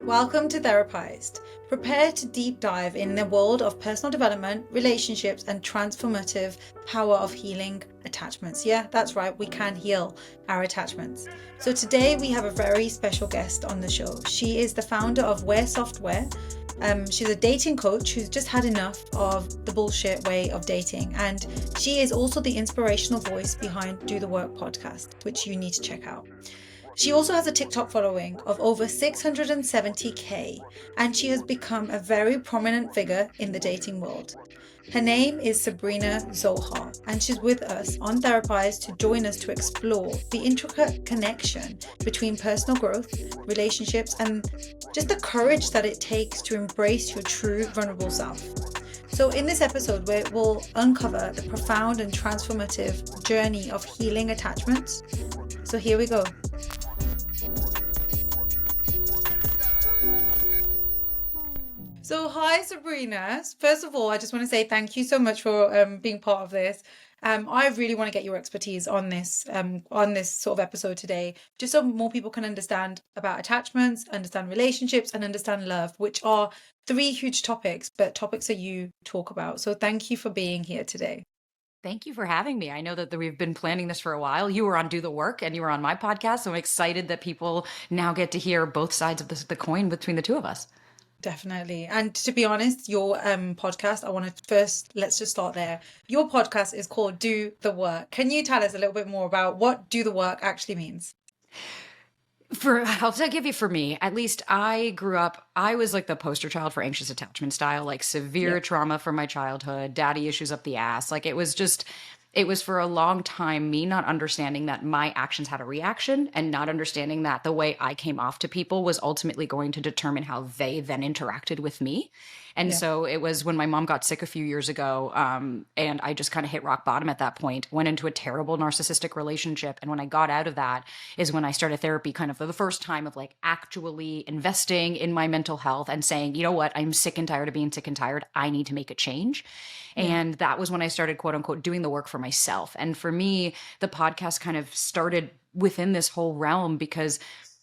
Welcome to Therapized. Prepare to deep dive in the world of personal development, relationships, and transformative power of healing attachments. Yeah, that's right, we can heal our attachments. So today we have a very special guest on the show. She is the founder of Wear Software. She's a dating coach who's just had enough of the bullshit way of dating. And she is also the inspirational voice behind Do the Work podcast, which you need to check out. She also has a TikTok following of over 670k, and she has become a very prominent figure in the dating world. Her name is Sabrina Zohar, and she's with us on Therapize to join us to explore the intricate connection between personal growth, relationships, and just the courage that it takes to embrace your true vulnerable self. So in this episode, we'll uncover the profound and transformative journey of healing attachments. So here we go. So hi Sabrina. First of all, I just want to say thank you so much for being part of this. I really want to get your expertise on this sort of episode today, just so more people can understand about attachments, understand relationships, and understand love, which are three huge topics, but topics that you talk about. So thank you for being here today. Thank you for having me. I know that we've been planning this for a while. You were on Do the Work and you were on my podcast. So I'm excited that people now get to hear both sides of the coin between the two of us. Definitely. And to be honest, your podcast, let's just start there. Your podcast is called Do the Work. Can you tell us a little bit more about what Do the Work actually means? I'll give you, for me, at least I grew up, I was like the poster child for anxious attachment style, like severe trauma from my childhood, daddy issues up the ass. Like it was for a long time me not understanding that my actions had a reaction and not understanding that the way I came off to people was ultimately going to determine how they then interacted with me. And so it was when my mom got sick a few years ago, and I just kind of hit rock bottom at that point, went into a terrible narcissistic relationship. And when I got out of that is when I started therapy kind of for the first time of like actually investing in my mental health and saying, you know what, I'm sick and tired of being sick and tired. I need to make a change. And that was when I started, quote unquote, doing the work for myself. And for me, the podcast kind of started within this whole realm because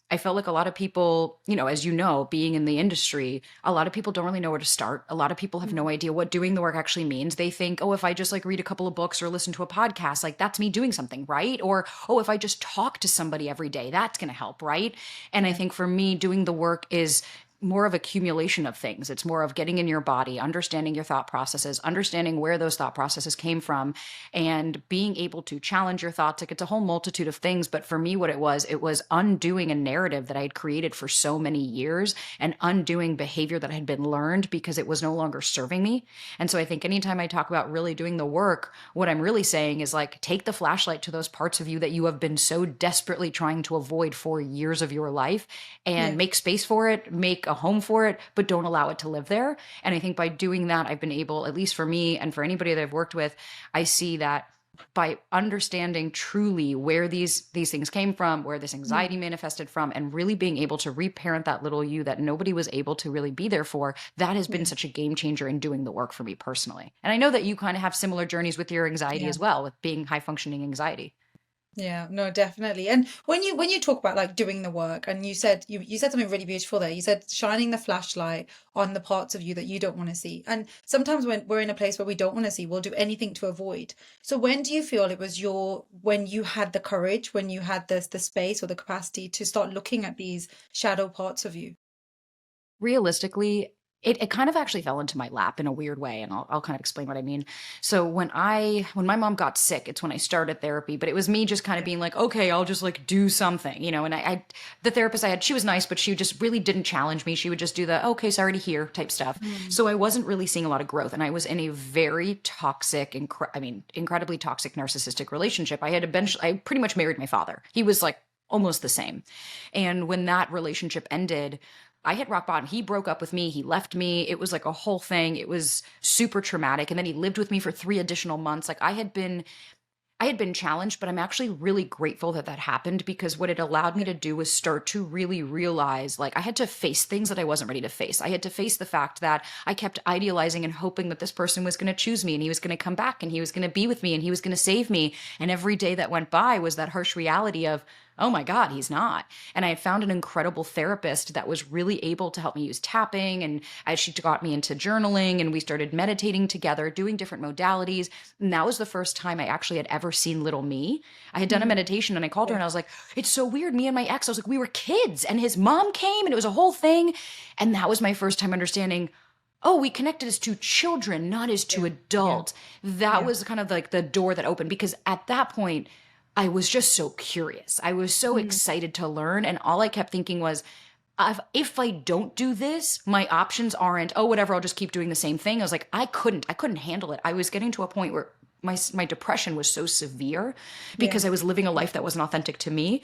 I felt like a lot of people, as you know, being in the industry, a lot of people don't really know where to start. A lot of people have no idea what doing the work actually means. They think, oh, if I just like read a couple of books or listen to a podcast, like that's me doing something, right? Or, oh, if I just talk to somebody every day, that's going to help, right? And I think for me, doing the work is more of accumulation of things. It's more of getting in your body, understanding your thought processes, understanding where those thought processes came from, and being able to challenge your thoughts. Like it's a whole multitude of things. But for me, what it was undoing a narrative that I had created for so many years and undoing behavior that had been learned because it was no longer serving me. And so I think anytime I talk about really doing the work, what I'm really saying is like, take the flashlight to those parts of you that you have been so desperately trying to avoid for years of your life and make space for it, make a home for it, but don't allow it to live there. And I think by doing that, I've been able, at least for me and for anybody that I've worked with, I see that by understanding truly where these things came from, where this anxiety manifested from, and really being able to reparent that little you that nobody was able to really be there for, that has been such a game changer in doing the work for me personally. And I know that you kind of have similar journeys with your anxiety as well, with being high functioning anxiety. Yeah, no, definitely. And when you talk about like doing the work, and you said something really beautiful there. You said shining the flashlight on the parts of you that you don't want to see. And sometimes when we're in a place where we don't want to see, we'll do anything to avoid. So when do you feel it was when you had the courage, when you had the space or the capacity to start looking at these shadow parts of you? Realistically, it kind of actually fell into my lap in a weird way, and I'll kind of explain what I mean. So when my mom got sick, it's when I started therapy, but it was me just kind of being like, okay, I'll just like do something, and the therapist I had, she was nice, but she just really didn't challenge me. She would just do the, okay, sorry to hear type stuff. So I wasn't really seeing a lot of growth, and I was in a very toxic, incredibly toxic narcissistic relationship. I pretty much married my father. He was like almost the same. And when that relationship ended, I hit rock bottom. He broke up with me. He left me. It was like a whole thing. It was super traumatic. And then he lived with me for 3 additional months. Like I had been challenged, but I'm actually really grateful that happened, because what it allowed me to do was start to really realize, like, I had to face things that I wasn't ready to face. I had to face the fact that I kept idealizing and hoping that this person was going to choose me and he was going to come back and he was going to be with me and he was going to save me. And every day that went by was that harsh reality of, oh my God, he's not. And I found an incredible therapist that was really able to help me use tapping. And as she got me into journaling and we started meditating together, doing different modalities. And that was the first time I actually had ever seen little me. I had done a meditation and I called her Yeah. and I was like, it's so weird. Me and my ex, I was like, we were kids and his mom came and it was a whole thing. And that was my first time understanding, oh, we connected as two children, not as two Yeah. adults. That Yeah. was kind of like the door that opened because at that point, I was just so curious. I was so excited to learn. And all I kept thinking was, if I don't do this, my options aren't, oh, whatever, I'll just keep doing the same thing. I was like, I couldn't handle it. I was getting to a point where my depression was so severe Yeah. because I was living a life that wasn't authentic to me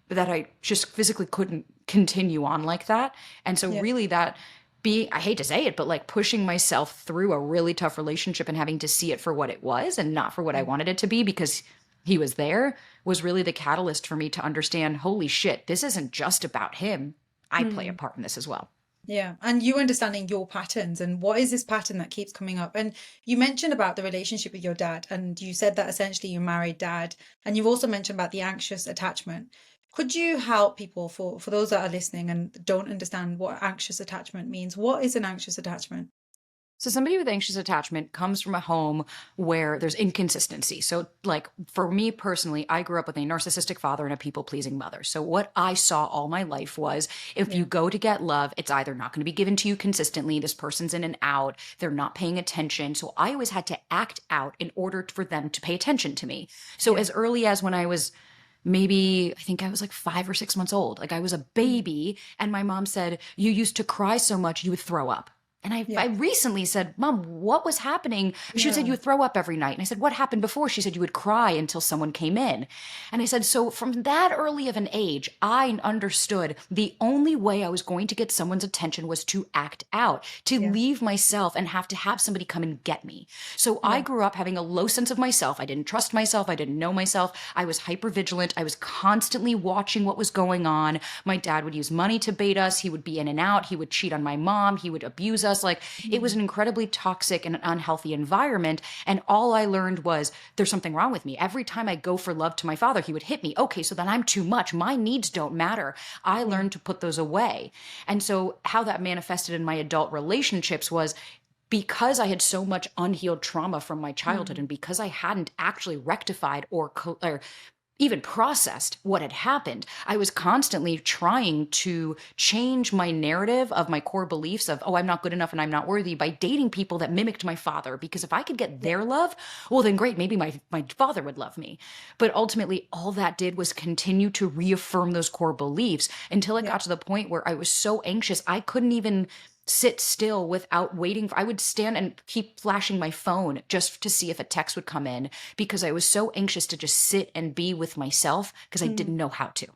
that I just physically couldn't continue on like that. And so Yeah. really that being, I hate to say it, but like pushing myself through a really tough relationship and having to see it for what it was and not for what I wanted it to be because he was there was really the catalyst for me to understand, holy shit, this isn't just about him. I play a part in this as well. Yeah. And you understanding your patterns and what is this pattern that keeps coming up. And you mentioned about the relationship with your dad, and you said that essentially you married dad. And you've also mentioned about the anxious attachment. Could you help people for those that are listening and don't understand what anxious attachment means? What is an anxious attachment? So somebody with anxious attachment comes from a home where there's inconsistency. So like for me personally, I grew up with a narcissistic father and a people-pleasing mother. So what I saw all my life was if you go to get love, it's either not going to be given to you consistently, this person's in and out, they're not paying attention. So I always had to act out in order for them to pay attention to me. So as early as when I was maybe I think I was like 5 or 6 months old. Like I was a baby and my mom said, you used to cry so much you would throw up. And I recently said, Mom, what was happening? She said, you would throw up every night. And I said, what happened before? She said, you would cry until someone came in. And I said, so from that early of an age, I understood the only way I was going to get someone's attention was to act out, to leave myself and have to have somebody come and get me. So I grew up having a low sense of myself. I didn't trust myself. I didn't know myself. I was hypervigilant. I was constantly watching what was going on. My dad would use money to bait us. He would be in and out. He would cheat on my mom. He would abuse us. Like it was an incredibly toxic and unhealthy environment. And all I learned was there's something wrong with me. Every time I go for love to my father, he would hit me. Okay, so then I'm too much. My needs don't matter. I learned to put those away. And so how that manifested in my adult relationships was because I had so much unhealed trauma from my childhood and because I hadn't actually rectified or even processed what had happened, I was constantly trying to change my narrative of my core beliefs of, oh, I'm not good enough and I'm not worthy by dating people that mimicked my father. Because if I could get their love, well, then great, maybe my father would love me. But ultimately, all that did was continue to reaffirm those core beliefs until it got to the point where I was so anxious, I couldn't even sit still without waiting. I would stand and keep flashing my phone just to see if a text would come in because I was so anxious to just sit and be with myself because I didn't know how to.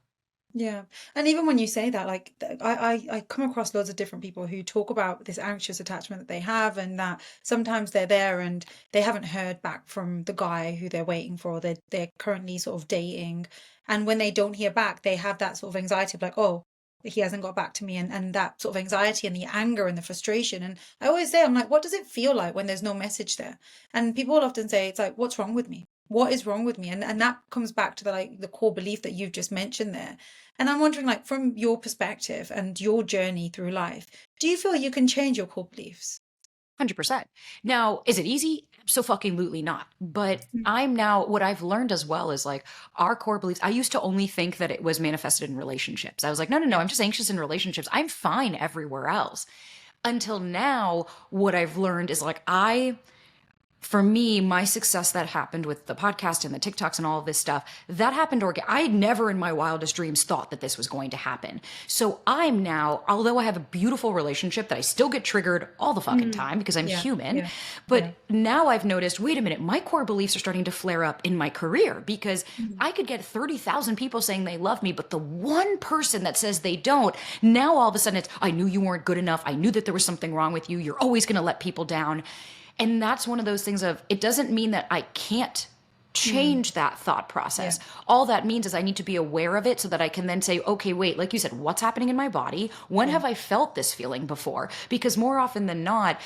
Yeah. And even when you say that, like I come across loads of different people who talk about this anxious attachment that they have and that sometimes they're there and they haven't heard back from the guy who they're waiting for, or they're currently sort of dating. And when they don't hear back, they have that sort of anxiety of like, oh, he hasn't got back to me, and that sort of anxiety and the anger and the frustration. And I always say, I'm like, what does it feel like when there's no message there? And people will often say, it's like, what's wrong with me? What is wrong with me? And that comes back to the core belief that you've just mentioned there. And I'm wondering, like, from your perspective and your journey through life, do you feel you can change your core beliefs? 100%. Now, is it easy? So fucking lutely not. But I'm now, what I've learned as well is like our core beliefs. I used to only think that it was manifested in relationships. I was like, no, I'm just anxious in relationships. I'm fine everywhere else. Until now, what I've learned is like, for me, my success that happened with the podcast and the TikToks and all of this stuff, that happened I never in my wildest dreams thought that this was going to happen. So I'm now, although I have a beautiful relationship that I still get triggered all the fucking time because I'm human, but now I've noticed, wait a minute, my core beliefs are starting to flare up in my career because I could get 30,000 people saying they love me, but the one person that says they don't, now all of a sudden it's, I knew you weren't good enough. I knew that there was something wrong with you. You're always going to let people down. And that's one of those things of, it doesn't mean that I can't change that thought process. All that means is I need to be aware of it so that I can then say, okay, wait, like you said, what's happening in my body? When have I felt this feeling before? Because more often than not,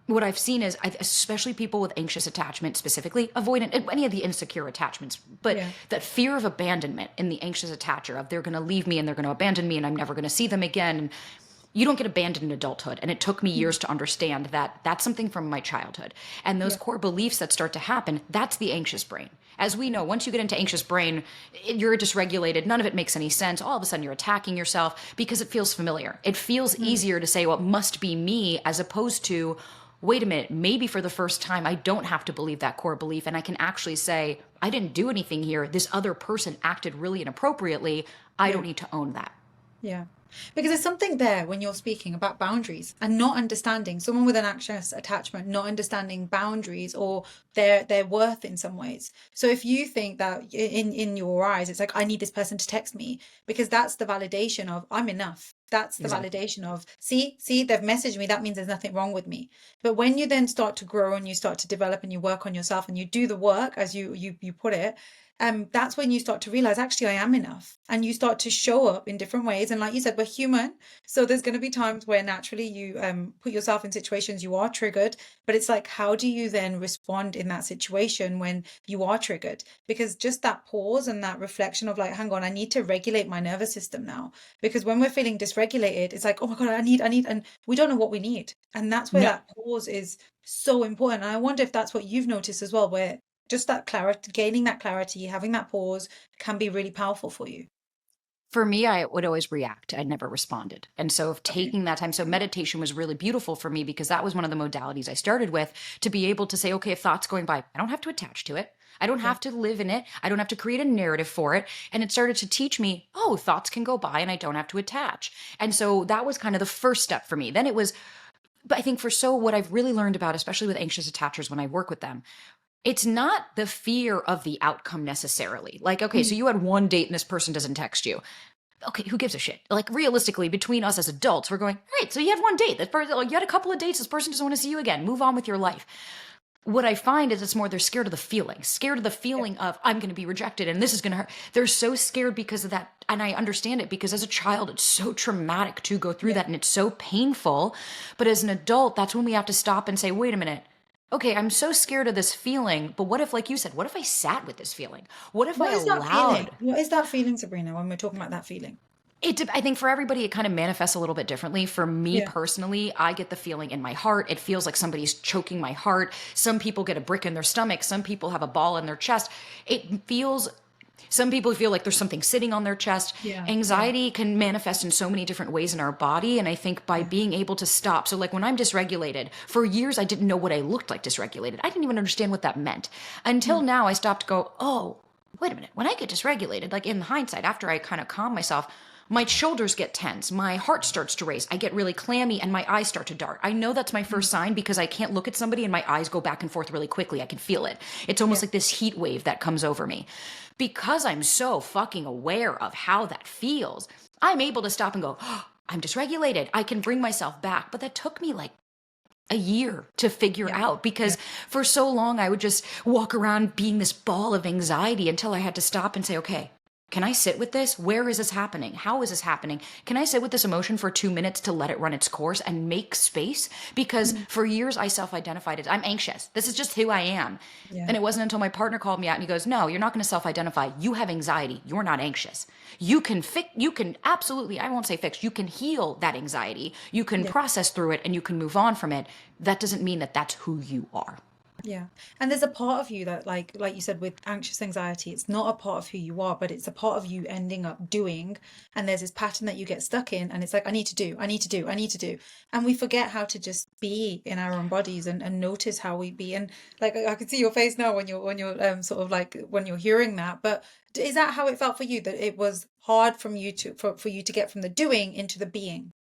what I've seen is, especially people with anxious attachment, specifically avoidant, any of the insecure attachments, but Yeah. that fear of abandonment in the anxious attacher of they're going to leave me and they're going to abandon me and I'm never going to see them again. And you don't get abandoned in adulthood. And it took me Mm. years to understand that that's something from my childhood. And those Yeah. core beliefs that start to happen, that's the anxious brain. As we know, once you get into anxious brain, you're dysregulated. None of it makes any sense. All of a sudden, you're attacking yourself because it feels familiar. It feels Mm. easier to say, well, it must be me, as opposed to, wait a minute, maybe for the first time, I don't have to believe that core belief. And I can actually say, I didn't do anything here. This other person acted really inappropriately. I Yeah. don't need to own that. Yeah. Because there's something there when you're speaking about boundaries and not understanding someone with an anxious attachment, not understanding boundaries or their worth in some ways. So if you think that in your eyes, it's like, I need this person to text me because that's the validation of I'm enough. That's the Exactly. validation of, see, they've messaged me. That means there's nothing wrong with me. But when you then start to grow and you start to develop and you work on yourself and you do the work, as you put it, that's when you start to realize actually I am enough, and you start to show up in different ways. And like you said, we're human, so there's going to be times where naturally you put yourself in situations you are triggered, but it's like, how do you then respond in that situation when you are triggered? Because just that pause and that reflection of like, hang on, I need to regulate my nervous system now, because when we're feeling dysregulated, it's like, oh my god, I need, and we don't know what we need. And that's where No. that pause is so important. And I wonder if that's what you've noticed as well, where just that clarity, gaining that clarity, having that pause can be really powerful for you. For me, I would always react. I never responded. And so of Okay. taking that time, so meditation was really beautiful for me because that was one of the modalities I started with, to be able to say, okay, if thought's going by, I don't have to attach to it. I don't Yeah. have to live in it. I don't have to create a narrative for it. And it started to teach me, oh, thoughts can go by and I don't have to attach. And so that was kind of the first step for me. Then it was, but I think what I've really learned about, especially with anxious attachers when I work with them, it's not the fear of the outcome necessarily. Like, okay, so Mm. you had one date and this person doesn't text you. Okay, who gives a shit? Like, realistically, between us as adults, we're going, right, so you had one date. This person, like, you had a couple of dates. This person doesn't want to see you again. Move on with your life. What I find is it's more they're scared of the Yeah. feeling of I'm going to be rejected and this is going to hurt. They're so scared because of that. And I understand it because as a child, it's so traumatic to go through Yeah. that and it's so painful. But as an adult, that's when we have to stop and say, wait a minute. Okay, I'm so scared of this feeling, but what if, like you said, what if I sat with this feeling? What if I What is that feeling? allowed What is that feeling, Sabrina, when we're talking about that feeling? I think for everybody, it kind of manifests a little bit differently. For me Yeah. personally, I get the feeling in my heart. It feels like somebody's choking my heart. Some people get a brick in their stomach. Some people have a ball in their chest. Some people feel like there's something sitting on their chest. Yeah. Yeah. Anxiety can manifest in so many different ways in our body. And I think by Yeah. being able to stop, so like when I'm dysregulated, for years I didn't know what I looked like dysregulated. I didn't even understand what that meant until Mm. now I stopped to go, oh, wait a minute. When I get dysregulated, like in hindsight, after I kind of calm myself, my shoulders get tense, my heart starts to race, I get really clammy, and my eyes start to dart. I know that's my Mm. first sign because I can't look at somebody and my eyes go back and forth really quickly. I can feel it. It's almost Yeah. like this heat wave that comes over me. Because I'm so fucking aware of how that feels, I'm able to stop and go, oh, I'm dysregulated. I can bring myself back. But that took me like a year to figure Yeah. out Yeah. because for so long I would just walk around being this ball of anxiety until I had to stop and say, okay, can I sit with this? Where is this happening? How is this happening? Can I sit with this emotion for 2 minutes to let it run its course and make space? Because Mm. for years I self-identified as I'm anxious. This is just who I am. Yeah. And it wasn't until my partner called me out and he goes, no, you're not going to self-identify. You have anxiety. You're not anxious. You can absolutely, I won't say fix, you can heal that anxiety. You can Yeah. process through it and you can move on from it. That doesn't mean that that's who you are. Yeah. And there's a part of you that like you said, with anxious anxiety, it's not a part of who you are, but it's a part of you ending up doing. And there's this pattern that you get stuck in, and it's like, I need to do, I need to do, I need to do. And we forget how to just be in our own bodies and notice how we be. And like I can see your face now when you're sort of like when you're hearing that. But is that how it felt for you? That it was hard from you to for you to get from the doing into the being?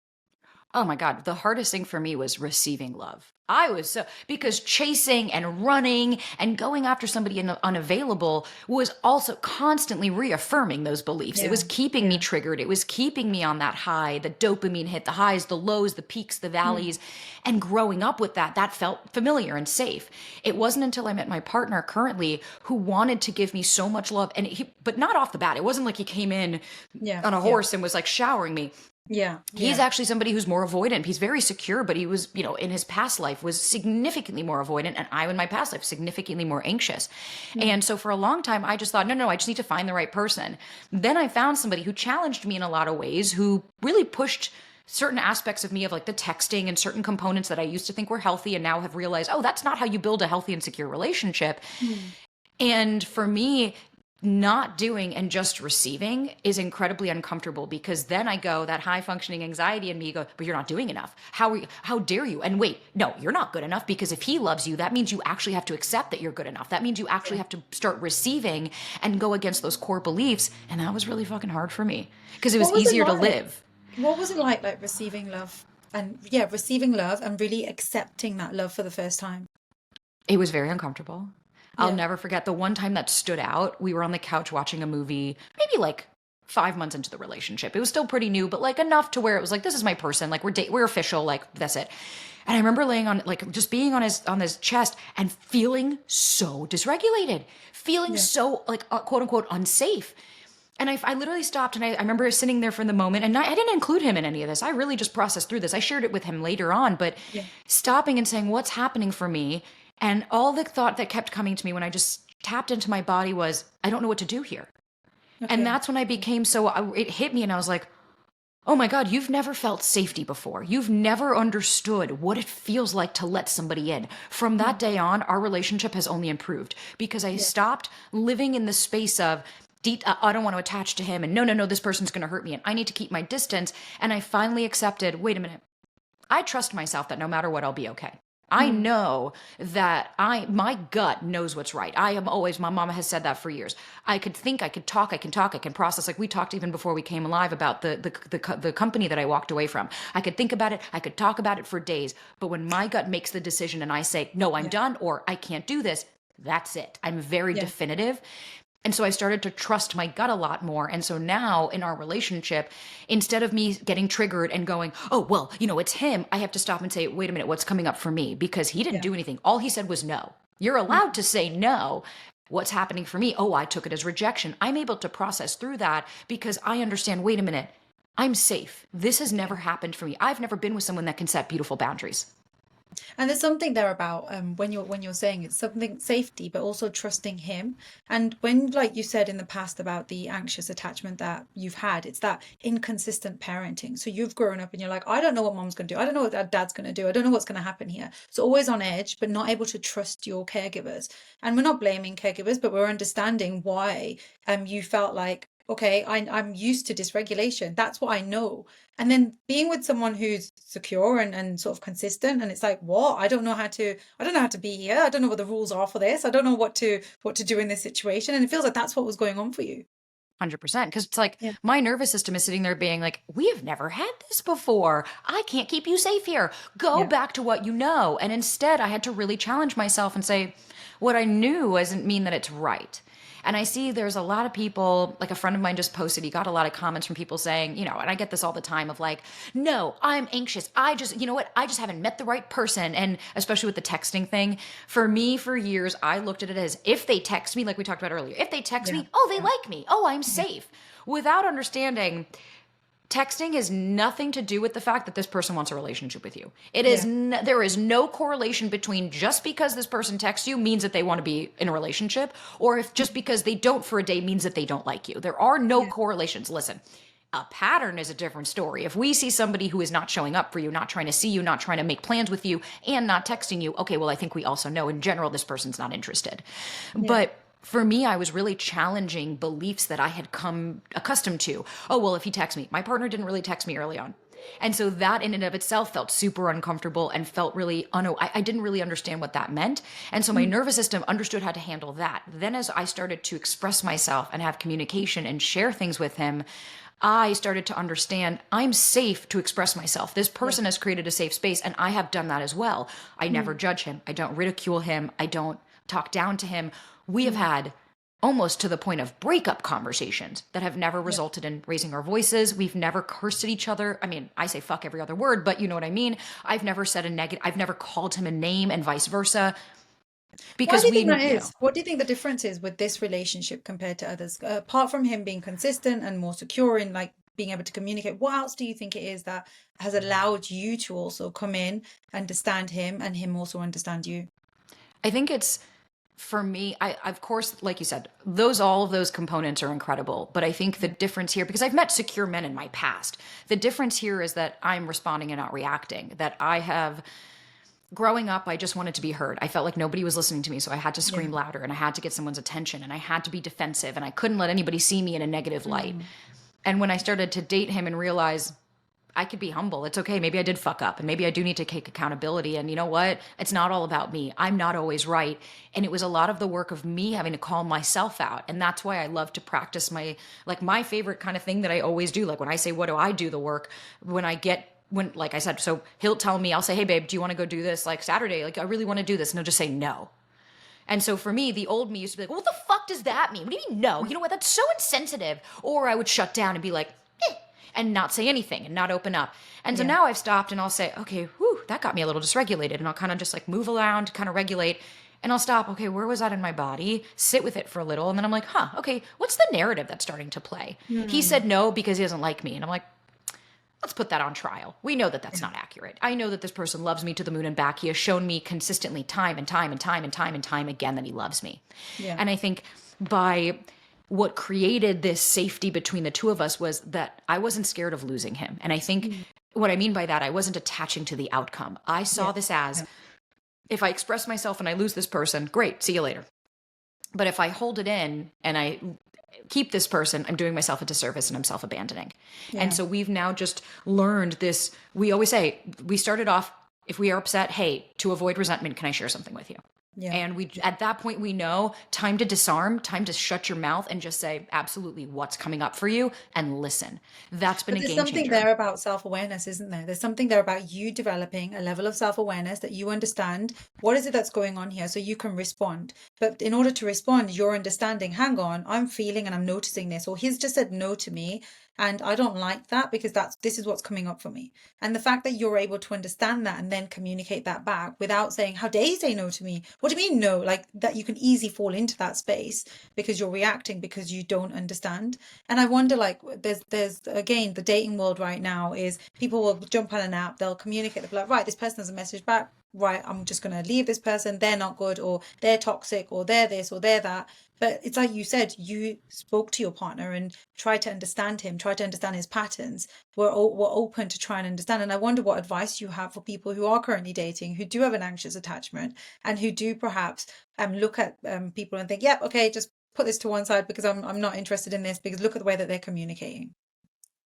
Oh my God. The hardest thing for me was receiving love. I was so, because chasing and running and going after somebody unavailable was also constantly reaffirming those beliefs. It Yeah. was keeping me Yeah. triggered. It was keeping me on that high, the dopamine hit, the highs, the lows, the peaks, the Mm. valleys. And growing up with that, that felt familiar and safe. It wasn't until I met my partner currently who wanted to give me so much love. But not off the bat. It wasn't like he came in Yeah. on a Yeah. horse and was like showering me. Yeah. He's Yeah. actually somebody who's more avoidant. He's very secure, but he was, in his past life was significantly more avoidant. And I, in my past life, significantly more anxious. Mm. And so for a long time, I just thought, no, I just need to find the right person. Then I found somebody who challenged me in a lot of ways, who really pushed certain aspects of me, of like the texting and certain components that I used to think were healthy and now have realized, oh, that's not how you build a healthy and secure relationship. Mm. And for me, not doing and just receiving is incredibly uncomfortable, because then I go, that high functioning anxiety in me go, but you're not doing enough. How dare you? And wait, no, you're not good enough, because if he loves you, that means you actually have to accept that you're good enough. That means you actually Yeah. have to start receiving and go against those core beliefs. And that was really fucking hard for me because it was What was it easier to like? live. What was it like receiving love and yeah, receiving love and really accepting that love for the first time? It was very uncomfortable. I'll Yeah. never forget the one time that stood out. We were on the couch watching a movie, maybe like 5 months into the relationship. It was still pretty new, but like enough to where it was like, this is my person. Like we're official. Like that's it. And I remember laying on, like, just being on his chest and feeling so dysregulated, feeling Yeah. so like quote unquote unsafe. And I literally stopped, and I remember sitting there for the moment, and I didn't include him in any of this. I really just processed through this. I shared it with him later on, but Yeah. stopping and saying, what's happening for me? And all the thought that kept coming to me when I just tapped into my body was, I don't know what to do here. And Okay. that's when I became so, it hit me, and I was like, oh my God, you've never felt safety before. You've never understood what it feels like to let somebody in. From that Mm. day on, our relationship has only improved because I Yeah. stopped living in the space of, I don't want to attach to him, and no, this person's going to hurt me, and I need to keep my distance. And I finally accepted, wait a minute, I trust myself that no matter what, I'll be okay. I Mm. know that my gut knows what's right. I am always, my mama has said that for years. I could think, I could talk, I can talk, I can process. Like we talked even before we came alive about the company that I walked away from. I could think about it, I could talk about it for days. But when my gut makes the decision and I say, no, I'm Yeah. done, or I can't do this, that's it. I'm very Yeah. definitive. And so I started to trust my gut a lot more. And so now in our relationship, instead of me getting triggered and going, oh, well, it's him, I have to stop and say, wait a minute, what's coming up for me? Because he didn't Yeah. do anything. All he said was no. You're allowed to say no. What's happening for me? Oh, I took it as rejection. I'm able to process through that because I understand, wait a minute, I'm safe. This has never happened for me. I've never been with someone that can set beautiful boundaries. And there's something there about when you're saying it's something safety, but also trusting him. And when, like you said in the past about the anxious attachment that you've had, it's that inconsistent parenting. So you've grown up and you're like, I don't know what mom's going to do. I don't know what dad's going to do. I don't know what's going to happen here. So always on edge, but not able to trust your caregivers. And we're not blaming caregivers, but we're understanding why you felt like, okay, I'm used to dysregulation. That's what I know. And then being with someone who's secure and sort of consistent, and it's like, what? I don't know how to be here. I don't know what the rules are for this. I don't know what to do in this situation. And it feels like that's what was going on for you. 100%. Because it's like Yeah. my nervous system is sitting there being like, we have never had this before. I can't keep you safe here. Go Yeah. back to what you know. And instead, I had to really challenge myself and say, what I knew doesn't mean that it's right. And I see there's a lot of people, like a friend of mine just posted, he got a lot of comments from people saying, and I get this all the time of like, no, I'm anxious. I just, you know what? I just haven't met the right person. And especially with the texting thing, for me, for years, I looked at it as if they text me, like we talked about earlier, if they text Yeah. me, oh, they Yeah. like me. Oh, I'm Yeah. safe. Without understanding texting has nothing to do with the fact that this person wants a relationship with you. Yeah. There is no correlation between just because this person texts you means that they want to be in a relationship, or if just because they don't for a day means that they don't like you. There are no Yeah. correlations. Listen, a pattern is a different story. If we see somebody who is not showing up for you, not trying to see you, not trying to make plans with you, and not texting you, okay, well, I think we also know in general this person's not interested. Yeah. But for me, I was really challenging beliefs that I had come accustomed to. Oh, well, if he texts me, my partner didn't really text me early on. And so that in and of itself felt super uncomfortable and felt really, I didn't really understand what that meant. And so my Mm. nervous system understood how to handle that. Then as I started to express myself and have communication and share things with him, I started to understand I'm safe to express myself. This Yeah. person has created a safe space, and I have done that as well. I never Mm. judge him. I don't ridicule him. I don't talk down to him. We have Mm. had almost to the point of breakup conversations that have never Yeah. resulted in raising our voices. We've never cursed at each other. I mean, I say fuck every other word, but you know what I mean? I've never said a negative, I've never called him a name and vice versa Why because do you we, think that is? What do you think the difference is with this relationship compared to others? Apart from him being consistent and more secure in like being able to communicate. What else do you think it is that has allowed you to also come in, understand him, and him also understand you? I think it's, for me, I of course, like you said, those all of those components are incredible. But I think the Yeah. difference here, because I've met secure men in my past, the difference here is that I'm responding and not reacting. That I have, growing up, I just wanted to be heard. I felt like nobody was listening to me, so I had to Yeah. scream louder and I had to get someone's attention and I had to be defensive and I couldn't let anybody see me in a negative light. Mm. And when I started to date him and realize I could be humble. It's okay. Maybe I did fuck up and maybe I do need to take accountability. And you know what? It's not all about me. I'm not always right. And it was a lot of the work of me having to call myself out. And that's why I love to practice my favorite kind of thing that I always do. Like when I say, what do I do the work? Like I said, so he'll tell me, I'll say, hey babe, do you want to go do this like Saturday? Like I really want to do this. And he'll just say no. And so for me, the old me used to be like, well, what the fuck does that mean? What do you mean no? You know what? That's so insensitive. Or I would shut down and be like, and not say anything and not open up. And so Yeah. now I've stopped and I'll say, okay, whew, that got me a little dysregulated. And I'll kind of just like move around, kind of regulate. And I'll stop. Okay, where was that in my body? Sit with it for a little. And then I'm like, okay, what's the narrative that's starting to play? He Mm. said no because he doesn't like me. And I'm like, let's put that on trial. We know that that's Yeah. not accurate. I know that this person loves me to the moon and back. He has shown me consistently time and time and time and time and time again that he loves me. Yeah. And I think by what created this safety between the two of us was that I wasn't scared of losing him. And I think what I mean by that, I wasn't attaching to the outcome. I saw Yeah. this as, Yeah. if I express myself and I lose this person, great, see you later. But if I hold it in and I keep this person, I'm doing myself a disservice and I'm self-abandoning. Yeah. And so we've now just learned this. We always say, we started off, if we are upset, hey, to avoid resentment, can I share something with you? Yeah. And we, at that point, we know time to disarm, time to shut your mouth and just say, absolutely, what's coming up for you, and listen. That's been But a there's game something changer. there about self-awareness, isn't there? There's something there about you developing a level of self-awareness that you understand what is it that's going on here so you can respond. But in order to respond, you're understanding, hang on, I'm feeling and I'm noticing this, or he's just said no to me and I don't like that because this is what's coming up for me. And the fact that you're able to understand that and then communicate that back without saying, how dare you say no to me? What do you mean no? Like that you can easily fall into that space because you're reacting because you don't understand. And I wonder, like, there's again, the dating world right now is people will jump on an app, they'll communicate, they'll be like, right, this person has a message back, right, I'm just going to leave this person, they're not good, or they're toxic, or they're this, or they're that. But it's like you said, you spoke to your partner and tried to understand him, tried to understand his patterns. We're open to try and understand. And I wonder what advice you have for people who are currently dating, who do have an anxious attachment, and who do perhaps look at people and think, yep, okay, just put this to one side because I'm not interested in this because look at the way that they're communicating.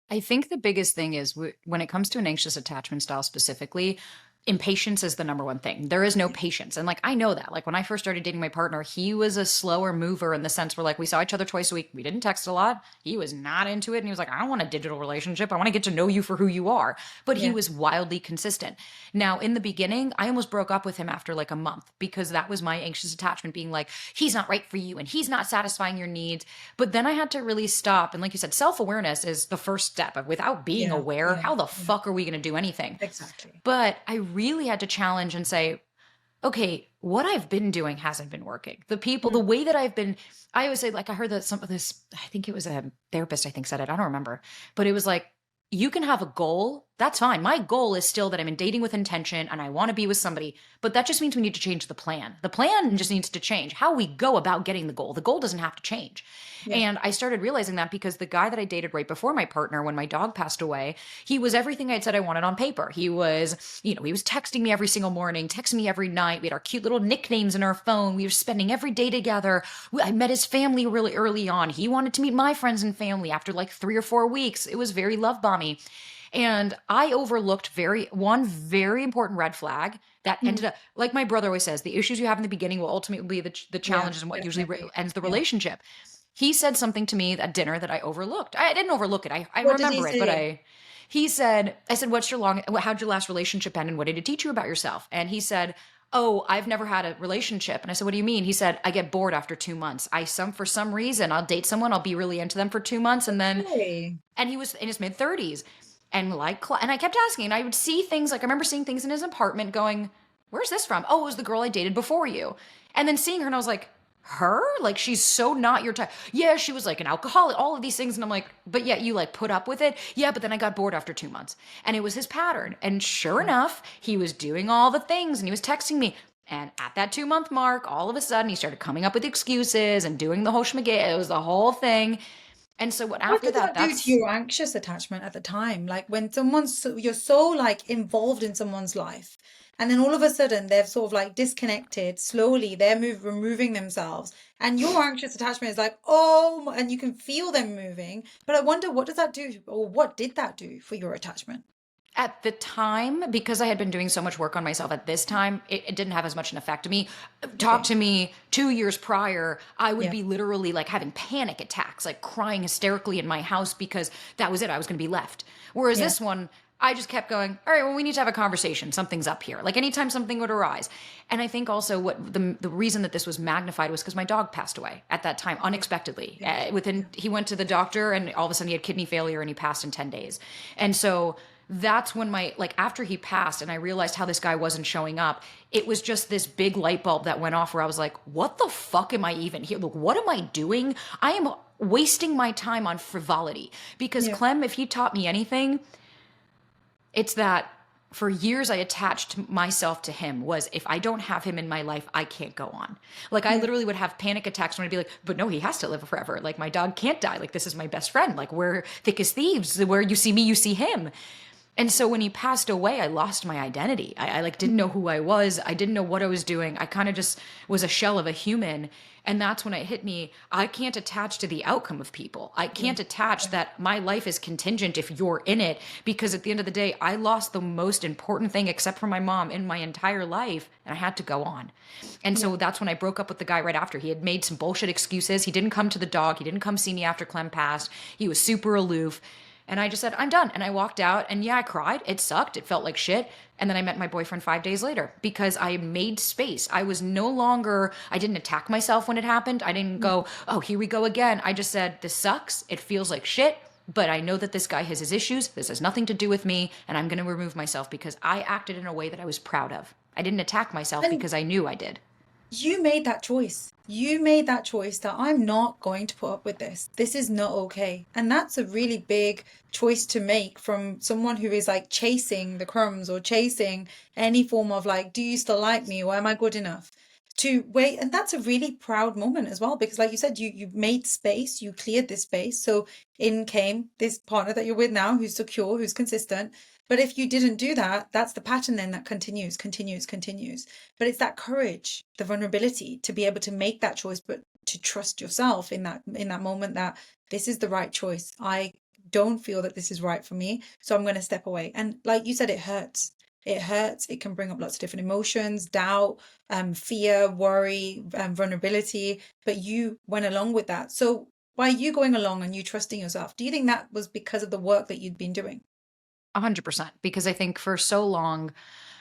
I think the biggest thing is when it comes to an anxious attachment style specifically, impatience is the number one thing. There is no patience. And like, I know that. Like when I first started dating my partner, he was a slower mover in the sense where like we saw each other twice a week. We didn't text a lot. He was not into it. And he was like, I don't want a digital relationship. I want to get to know you for who you are. But he Yeah. was wildly consistent. Now, in the beginning, I almost broke up with him after like a month because that was my anxious attachment being like, he's not right for you and he's not satisfying your needs. But then I had to really stop. And like you said, self-awareness is the first step. Without being Yeah. aware, Yeah. how the Yeah. fuck are we going to do anything? Exactly. But I really had to challenge and say, okay, what I've been doing hasn't been working. The way that I always say, like, I heard that some of this, I think it was a therapist, I think said it. I don't remember. But it was like, you can have a goal. That's fine. My goal is still that I'm in dating with intention and I want to be with somebody. But that just means we need to change the plan. The plan just needs to change. How we go about getting the goal doesn't have to change. Yeah. And I started realizing that because the guy that I dated right before my partner, when my dog passed away, he was everything I'd said I wanted on paper. He was, he was texting me every single morning, texting me every night. We had our cute little nicknames in our phone. We were spending every day together. I met his family really early on. He wanted to meet my friends and family after like 3 or 4 weeks. It was very love bomby. And I overlooked one very important red flag that ended up, like my brother always says, the issues you have in the beginning will ultimately be the challenges and what usually ends the Yeah. relationship. He said something to me at dinner that I overlooked. I didn't overlook it. I What did he remember it, but say? I said, how'd your last relationship end and what did it teach you about yourself? And he said, oh, I've never had a relationship. And I said, what do you mean? He said, I get bored after 2 months. For some reason, I'll date someone, I'll be really into them for 2 months. And then, Hey. and he was in his mid 30s. And I kept asking, and I would see things, like I remember seeing things in his apartment going, where's this from? Oh, it was the girl I dated before you. And then seeing her and I was like, her? Like, she's so not your type. Yeah, she was like an alcoholic, all of these things. And I'm like, but yet you like put up with it. Yeah, but then I got bored after 2 months. And it was his pattern. And sure enough, he was doing all the things and he was texting me. And at that 2 month mark, all of a sudden he started coming up with excuses and doing the whole schmagay. It was the whole thing. And so what What after did that, that do to that's your anxious attachment at the time? Like when someone's you're so like involved in someone's life, and then all of a sudden they've sort of like disconnected. Slowly, they're removing themselves, and your anxious attachment is like, oh, and you can feel them moving. But I wonder, what does that do, or what did that do for your attachment? at the time, because I had been doing so much work on myself at this time, it didn't have as much an effect to me. Talk Okay. to me 2 years prior, I would Yeah. be literally like having panic attacks, like crying hysterically in my house because that was it. I was going to be left. Whereas Yeah. this one, I just kept going, all right, well, we need to have a conversation. Something's up here. Like anytime something would arise. And I think also what the reason that this was magnified was because my dog passed away at that time unexpectedly. He went to the doctor and all of a sudden he had kidney failure and he passed in 10 days. And so that's when like after he passed and I realized how this guy wasn't showing up, it was just this big light bulb that went off where I was like, what the fuck am I even here? Look, what am I doing? I am wasting my time on frivolity. Because Yeah. Clem, if he taught me anything, it's that for years I attached myself to him. Was if I don't have him in my life, I can't go on. Like I Yeah. literally would have panic attacks when I'd be like, but no, he has to live forever. Like my dog can't die. Like this is my best friend. Like we're thick as thieves. Where you see me, you see him. And so when he passed away, I lost my identity. I like didn't know who I was. I didn't know what I was doing. I kind of just was a shell of a human. And that's when it hit me. I can't attach to the outcome of people. I can't attach that my life is contingent if you're in it. Because at the end of the day, I lost the most important thing, except for my mom, in my entire life. And I had to go on. And so that's when I broke up with the guy right after. He had made some bullshit excuses. He didn't come to the dog. He didn't come see me after Clem passed. He was super aloof. And I just said, I'm done. And I walked out and yeah, I cried. It sucked. It felt like shit. And then I met my boyfriend 5 days later because I made space. I was no longer, I didn't attack myself when it happened. I didn't go, oh, here we go again. I just said, this sucks. It feels like shit. But I know that this guy has his issues. This has nothing to do with me. And I'm going to remove myself because I acted in a way that I was proud of. I didn't attack myself And because I knew I did. you made that choice. You made that choice that I'm not going to put up with this. This is not okay. And that's a really big choice to make from someone who is like chasing the crumbs or chasing any form of like, do you still like me or am I good enough? To wait. And that's a really proud moment as well, because like you said, you made space, you cleared this space. So in came this partner that you're with now who's secure, who's consistent. But if you didn't do that, that's the pattern then that continues, continues, continues. But it's that courage, the vulnerability to be able to make that choice, but to trust yourself in that moment that this is the right choice. I don't feel that this is right for me, so I'm going to step away. And like you said, it hurts. It hurts. It can bring up lots of different emotions, doubt, fear, worry, vulnerability. But you went along with that. So by you going along and you trusting yourself, do you think that was because of the work that you'd been doing? 100%. Because I think for so long,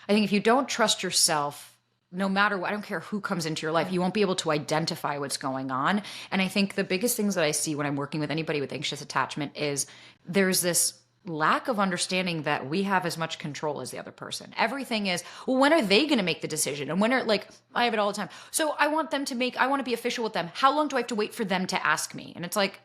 I think if you don't trust yourself, no matter what, I don't care who comes into your life, Yeah. you won't be able to identify what's going on. And I think the biggest things that I see when I'm working with anybody with anxious attachment is there's this lack of understanding that we have as much control as the other person. Everything is, well, when are they going to make the decision? And when are, like, I have it all the time. So I want them to make, I want to be official with them. How long do I have to wait for them to ask me? And it's like,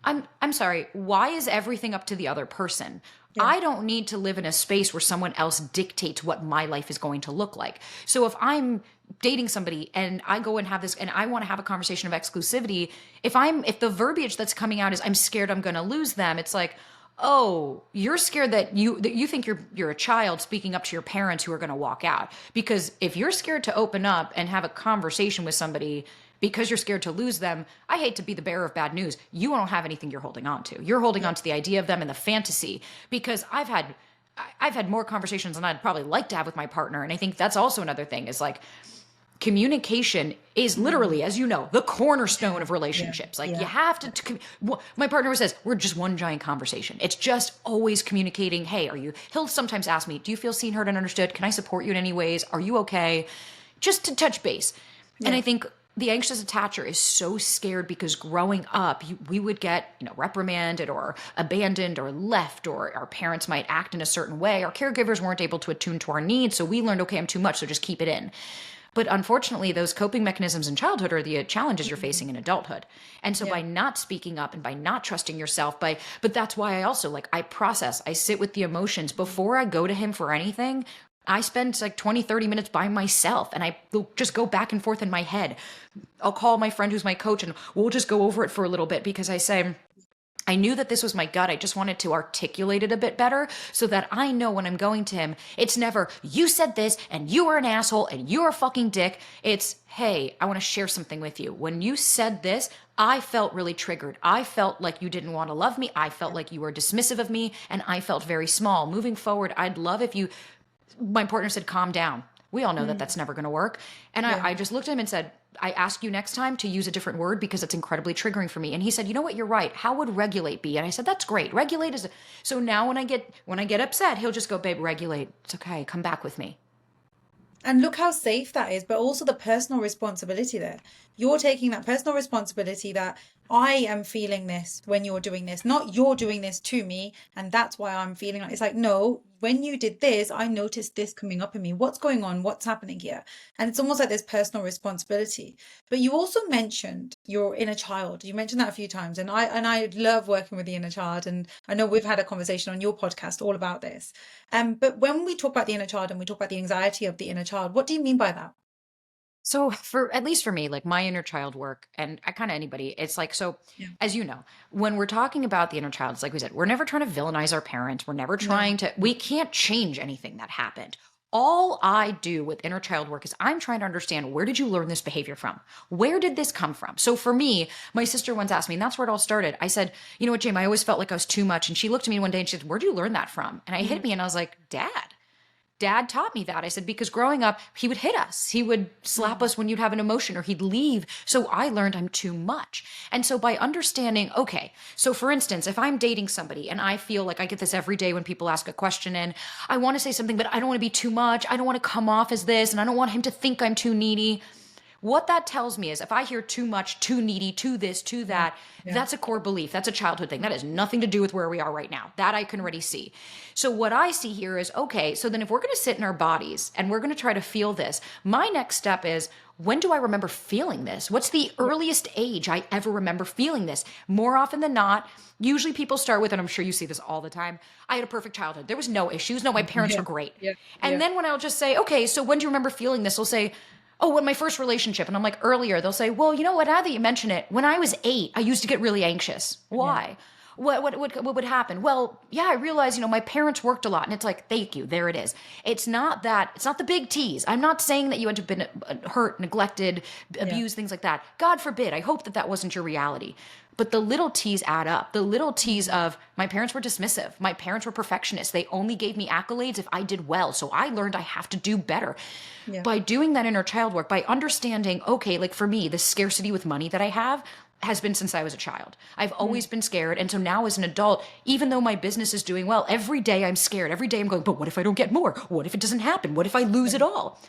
I'm sorry, why is everything up to the other person? Yeah. I don't need to live in a space where someone else dictates what my life is going to look like. So if I'm dating somebody and I go and have this and I want to have a conversation of exclusivity, if the verbiage that's coming out is I'm scared I'm going to lose them, it's like, oh, you're scared that you think you're a child speaking up to your parents who are going to walk out. Because if you're scared to open up and have a conversation with somebody because you're scared to lose them, I hate to be the bearer of bad news. You don't have anything you're holding on to. You're holding on to the idea of them and the fantasy. Because I've had more conversations than I'd probably like to have with my partner. And I think that's also another thing is like communication is literally, as you know, the cornerstone of Yeah. relationships. Like you Yeah. have to, my partner always says, we're just one giant conversation. It's just always communicating. Hey, he'll sometimes ask me, do you feel seen, heard, and understood? Can I support you in any ways? Are you okay? Just to touch base. And Yeah. I think the anxious attacher is so scared because growing up, we would get, reprimanded or abandoned or left, or our parents might act in a certain way. Our caregivers weren't able to attune to our needs. So we learned, okay, I'm too much. So just keep it in. But unfortunately, those coping mechanisms in childhood are the challenges you're facing in adulthood. And so by Yeah. not speaking up and by not trusting yourself, but that's why I also like, I process, I sit with the emotions before I go to him for anything. I spend like 20, 30 minutes by myself and I will just go back and forth in my head. I'll call my friend who's my coach and we'll just go over it for a little bit because I say, I knew that this was my gut. I just wanted to articulate it a bit better so that I know when I'm going to him, it's never, you said this and you are an asshole and you're a fucking dick. It's, hey, I want to share something with you. When you said this, I felt really triggered. I felt like you didn't want to love me. I felt like you were dismissive of me and I felt very small. Moving forward, I'd love if you, my partner said, calm down. We all know that that's never going to work. And Yeah. I just looked at him and said, I ask you next time to use a different word because it's incredibly triggering for me. And he said, you know what, you're right. How would regulate be? And I said, that's great. Regulate is, so now when I get upset, he'll just go, babe, regulate. It's okay. Come back with me. And look how safe that is, but also the personal responsibility there. You're taking that personal responsibility that I am feeling this when you're doing this, not you're doing this to me. And that's why I'm feeling like it's like, no, when you did this, I noticed this coming up in me. What's going on? What's happening here? And it's almost like this personal responsibility. But you also mentioned your inner child. You mentioned that a few times. And I love working with the inner child. And I know we've had a conversation on your podcast all about this. But when we talk about the inner child and we talk about the anxiety of the inner child, what do you mean by that? So for at least for me, like my inner child work and I kind of anybody, it's like, so Yeah. as you know, when we're talking about the inner child, it's like we said, we're never trying to villainize our parents. We're never No. trying to, we can't change anything that happened. All I do with inner child work is I'm trying to understand, where did you learn this behavior from? Where did this come from? So for me, my sister once asked me, and that's where it all started. I said, you know what, Jamie, I always felt like I was too much. And she looked at me one day and she said, where'd you learn that from? And I hit Mm. me and I was like, Dad. Dad taught me that. I said, because growing up, he would hit us. He would slap Mm. us when you'd have an emotion or he'd leave. So I learned I'm too much. And so by understanding, okay, so for instance, if I'm dating somebody and I feel like I get this every day when people ask a question and I want to say something, but I don't want to be too much. I don't want to come off as this and I don't want him to think I'm too needy. What that tells me is if I hear too much, too needy, too this, too Yeah. that, Yeah. that's a core belief. That's a childhood thing. That has nothing to do with where we are right now. That I can already see. So what I see here is, okay, so then if we're going to sit in our bodies and we're going to try to feel this, my next step is, when do I remember feeling this? What's the Yeah. earliest age I ever remember feeling this? More often than not, usually people start with, and I'm sure you see this all the time, I had a perfect childhood. There was no issues. No, my parents Yeah. were great. Yeah. And Yeah. then when I'll just say, okay, so when do you remember feeling this? They'll say, oh, when my first relationship. And I'm like, earlier, they'll say, well, you know what? Now that you mention it, when I was 8, I used to get really anxious. Yeah. Why? What would happen? Well, yeah, I realized, my parents worked a lot. And it's like, thank you. There it is. It's not the big T's. I'm not saying that you had to have been hurt, neglected, Yeah. abused, things like that. God forbid. I hope that that wasn't your reality. But the little T's add up. The little T's of my parents were dismissive. My parents were perfectionists. They only gave me accolades if I did well. So I learned I have to do better. Yeah. By doing that inner child work, by understanding, okay, like for me, the scarcity with money that I have has been since I was a child. I've Mm. always been scared. And so now as an adult, even though my business is doing well, every day I'm scared. Every day I'm going, but what if I don't get more? What if it doesn't happen? What if I lose it all?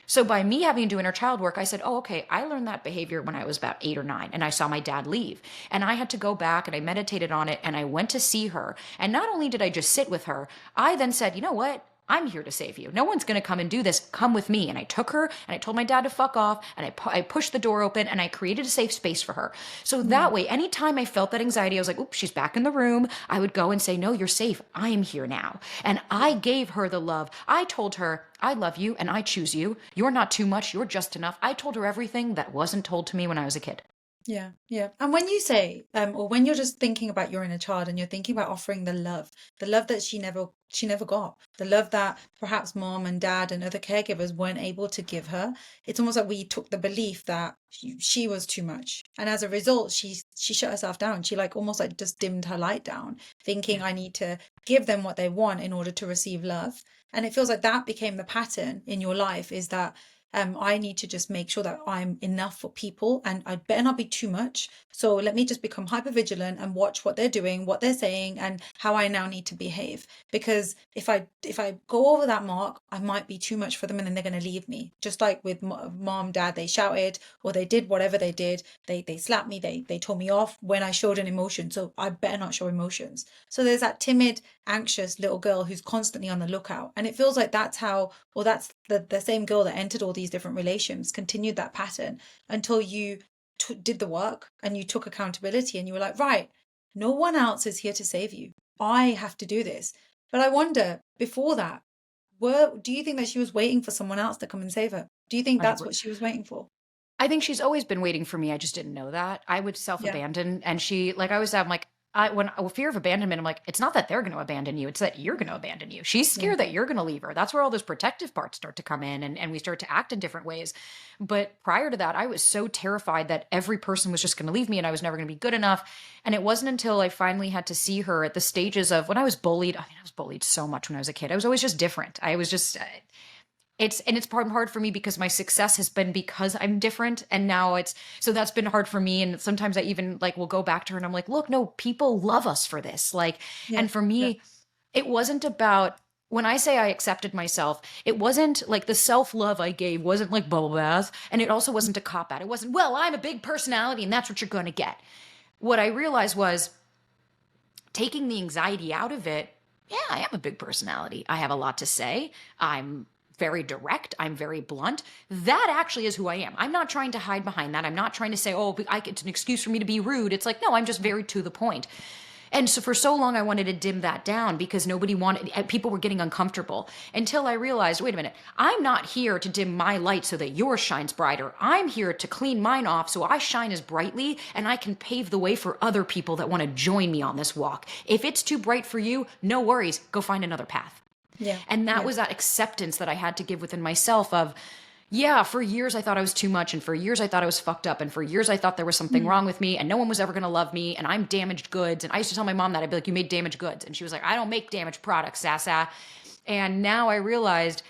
So by me having to do inner child work, I said, oh, okay, I learned that behavior when I was about 8 or 9 and I saw my dad leave. And I had to go back and I meditated on it and I went to see her. And not only did I just sit with her, I then said, you know what? I'm here to save you. No one's going to come and do this. Come with me. And I took her and I told my dad to fuck off and I pushed the door open and I created a safe space for her. So Mm. that way, anytime I felt that anxiety, I was like, oops, she's back in the room. I would go and say, no, you're safe. I am here now. And I gave her the love. I told her, I love you and I choose you. You're not too much. You're just enough. I told her everything that wasn't told to me when I was a kid. Yeah, yeah. And when you say, or when you're just thinking about your inner child and you're thinking about offering the love that she never got, the love that perhaps mom and dad and other caregivers weren't able to give her, it's almost like we took the belief that she was too much. And as a result, she shut herself down. She like almost like just dimmed her light down, thinking Yeah. I need to give them what they want in order to receive love. And it feels like that became the pattern in your life is that I need to just make sure that I'm enough for people and I better not be too much. So let me just become hyper vigilant and watch what they're doing, what they're saying, and how I now need to behave. Because if I go over that mark, I might be too much for them and then they're going to leave me. Just like with mom, dad, they shouted or they did whatever they did. They slapped me, they told me off when I showed an emotion. So I better not show emotions. So there's that timid, anxious little girl who's constantly on the lookout. And it feels like that's how, or that's the same girl that entered all these these different relations, continued that pattern until you did the work and you took accountability and you were like, right, no one else is here to save you. I have to do this. But I wonder, before that, do you think that she was waiting for someone else to come and save her? Do you think that's what she was waiting for? I think she's always been waiting for me. I just didn't know that. I would Yeah. self-abandon, and she, like, I always have, I'm like, fear of abandonment, I'm like, it's not that they're going to abandon you, it's that you're going to abandon you. She's Yeah. scared that you're going to leave her. That's where all those protective parts start to come in, and we start to act in different ways. But prior to that, I was so terrified that every person was just going to leave me and I was never going to be good enough. And it wasn't until I finally had to see her at the stages of when I was bullied. I mean, I was bullied so much when I was a kid. I was always just different. I was just, it's hard for me because my success has been because I'm different, and now so that's been hard for me. And sometimes I even like will go back to her and I'm like, look, no, people love us for this. Like, Yeah. and for me, it wasn't about, when I say I accepted myself, it wasn't like the self-love I gave wasn't like bubble baths, and it also wasn't a cop out. It wasn't, well, I'm a big personality and that's what you're going to get. What I realized was taking the anxiety out of it. Yeah, I am a big personality. I have a lot to say. I'm very direct. I'm very blunt. That actually is who I am. I'm not trying to hide behind that. I'm not trying to say, oh, it's an excuse for me to be rude. It's like, no, I'm just very to the point. And so for so long, I wanted to dim that down because people were getting uncomfortable, until I realized, wait a minute, I'm not here to dim my light so that yours shines brighter. I'm here to clean mine off so I shine as brightly and I can pave the way for other people that want to join me on this walk. If it's too bright for you, no worries, go find another path. Yeah. And that was that acceptance that I had to give within myself of, yeah, for years I thought I was too much, and for years I thought I was fucked up, and for years I thought there was something wrong with me and no one was ever going to love me and I'm damaged goods. And I used to tell my mom that. I'd be like, you made damaged goods. And she was like, I don't make damaged products, Sasa. And now I realized,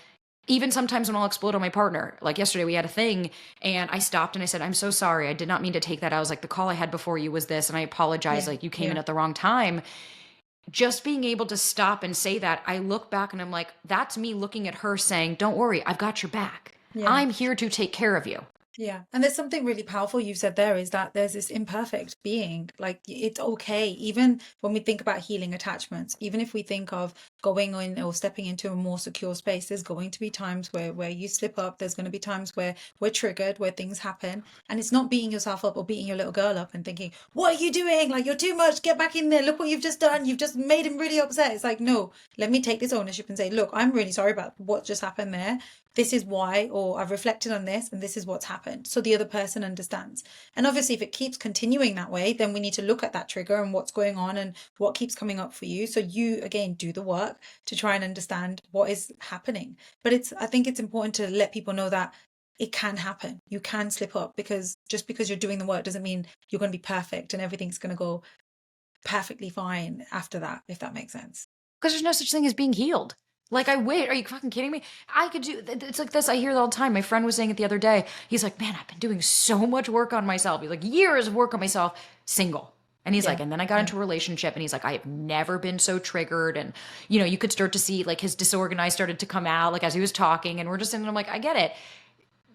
even sometimes when I'll explode on my partner, like yesterday we had a thing and I stopped and I said, I'm so sorry. I did not mean to take that. I was like, the call I had before you was this, and I apologize. Like, you came in at the wrong time. Just being able to stop and say that, I look back and I'm like, that's me looking at her saying, don't worry, I've got your back. Yeah. I'm here to take care of you. Yeah. And there's something really powerful you've said there, is that there's this imperfect being. Like, it's okay. Even when we think about healing attachments, even if we think of going in or stepping into a more secure space, there's going to be times where you slip up. There's going to be times where we're triggered, where things happen. And it's not beating yourself up or beating your little girl up and thinking, what are you doing? Like, you're too much. Get back in there. Look what you've just done. You've just made him really upset. It's like, no, let me take this ownership and say, look, I'm really sorry about what just happened there. This is why, or I've reflected on this and this is what's happened. So the other person understands. And obviously, if it keeps continuing that way, then we need to look at that trigger and what's going on and what keeps coming up for you. So you, again, do the work to try and understand what is happening. But I think it's important to let people know that it can happen. You can slip up, because just because you're doing the work doesn't mean you're going to be perfect and everything's going to go perfectly fine after that, if that makes sense. Because there's no such thing as being healed. Like, are you fucking kidding me? I could do, it's like this, I hear it all the time. My friend was saying it the other day. He's like, man, I've been doing so much work on myself. He's like, years of work on myself, single. And he's like, and then I got into a relationship, and he's like, I have never been so triggered. And, you could start to see like his disorganized started to come out, like as he was talking, and we're just, and I'm like, I get it.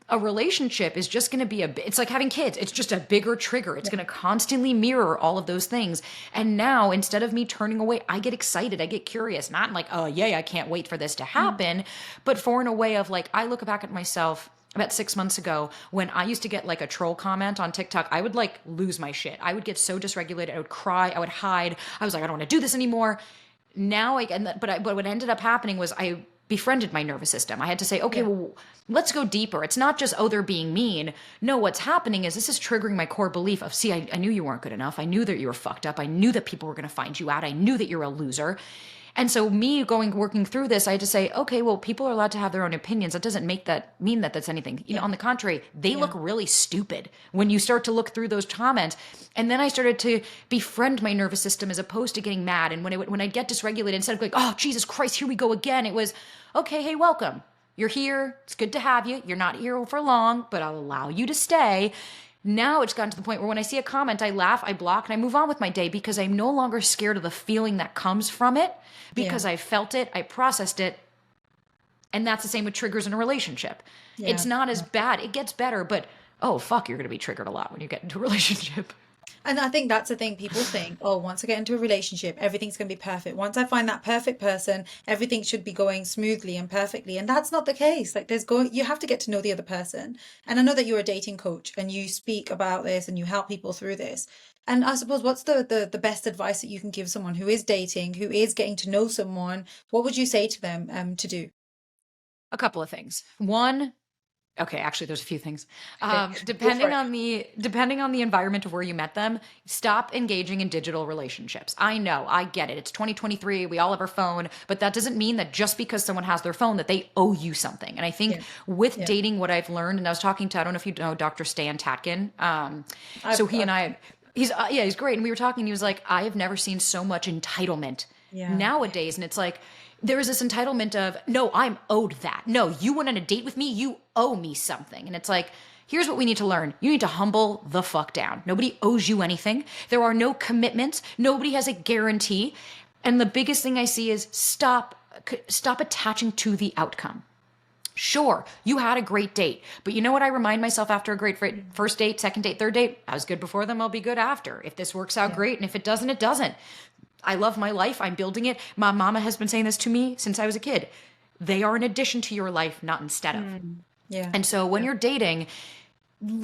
A relationship is just going to be it's like having kids. It's just a bigger trigger. It's going to constantly mirror all of those things. And now, instead of me turning away, I get excited. I get curious, not like, oh yeah, I can't wait for this to happen, but for in a way of like, I look back at myself about 6 months ago when I used to get like a troll comment on TikTok. I would like lose my shit. I would get so dysregulated. I would cry. I would hide. I was like, I don't want to do this anymore. Now but what ended up happening was I befriended my nervous system. I had to say, okay, well, let's go deeper. It's not just, oh, they're being mean. No, what's happening is this is triggering my core belief of, see, I knew you weren't good enough. I knew that you were fucked up. I knew that people were going to find you out. I knew that you're a loser. And so working through this, I had to say, okay, well, people are allowed to have their own opinions. That doesn't mean that that's anything. On the contrary, they look really stupid when you start to look through those comments. And then I started to befriend my nervous system as opposed to getting mad. And when I'd get dysregulated, instead of like, oh, Jesus Christ, here we go again, it was, okay, hey, welcome. You're here. It's good to have you. You're not here for long, but I'll allow you to stay. Now it's gotten to the point where when I see a comment, I laugh, I block, and I move on with my day because I'm no longer scared of the feeling that comes from it, because I felt it, I processed it. And that's the same with triggers in a relationship. It's not as bad. It gets better, but oh, fuck, you're going to be triggered a lot when you get into a relationship. And I think that's the thing. People think, oh, once I get into a relationship, everything's going to be perfect. Once I find that perfect person, everything should be going smoothly and perfectly. And that's not the case. Like you have to get to know the other person. And I know that you're a dating coach and you speak about this and you help people through this. And I suppose what's the best advice that you can give someone who is dating, who is getting to know someone? What would you say to them to do? A couple of things. One, okay, actually, there's a few things. Okay, go for it. Depending on the environment of where you met them, stop engaging in digital relationships. I know, I get it. It's 2023. We all have our phone, but that doesn't mean that just because someone has their phone that they owe you something. And I think Yeah, with yeah. dating, what I've learned, and I was talking to, I don't know if you know Dr. Stan Tatkin. So he I've and I, he's great, and we were talking. He was like, I have never seen so much entitlement yeah, nowadays, and it's like there is this entitlement of, no, I'm owed that. No, you went on a date with me, you owe me something. And it's like, here's what we need to learn. You need to humble the fuck down. Nobody owes you anything. There are no commitments. Nobody has a guarantee. And the biggest thing I see is stop attaching to the outcome. Sure, you had a great date, but you know what I remind myself after a great first date, second date, third date? I was good before them, I'll be good after. If this works out, yeah, great. And if it doesn't, it doesn't. I love my life. I'm building it. My mama has been saying this to me since I was a kid. They are an addition to your life, not instead of. yeah, And so when yeah, you're dating,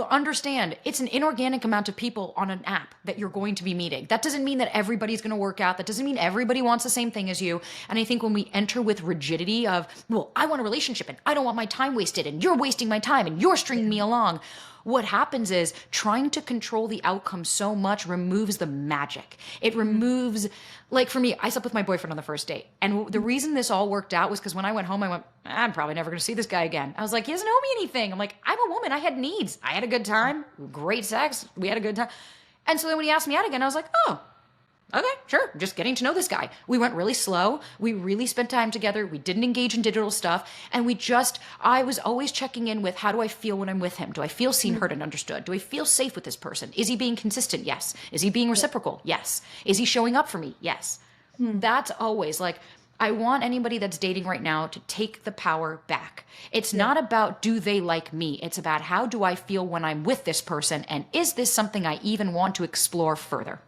understand it's an inorganic amount of people on an app that you're going to be meeting. That doesn't mean that everybody's going to work out. That doesn't mean everybody wants the same thing as you. And I think when we enter with rigidity of, well, I want a relationship and I don't want my time wasted and you're wasting my time and you're stringing me along, what happens is trying to control the outcome so much removes the magic. It removes, like for me, I slept with my boyfriend on the first date. And the reason this all worked out was because when I went home, I went, I'm probably never going to see this guy again. I was like, he doesn't owe me anything. I'm like, I'm a woman. I had needs. I had a good time. Great sex. We had a good time. And so then when he asked me out again, I was like, oh, okay, sure. Just getting to know this guy. We went really slow. We really spent time together. We didn't engage in digital stuff. And I was always checking in with, how do I feel when I'm with him? Do I feel seen, heard, and understood? Do I feel safe with this person? Is he being consistent? Yes. Is he being reciprocal? Yes. Is he showing up for me? Yes. That's always like, I want anybody that's dating right now to take the power back. It's yeah. not about, do they like me? It's about, how do I feel when I'm with this person? And is this something I even want to explore further?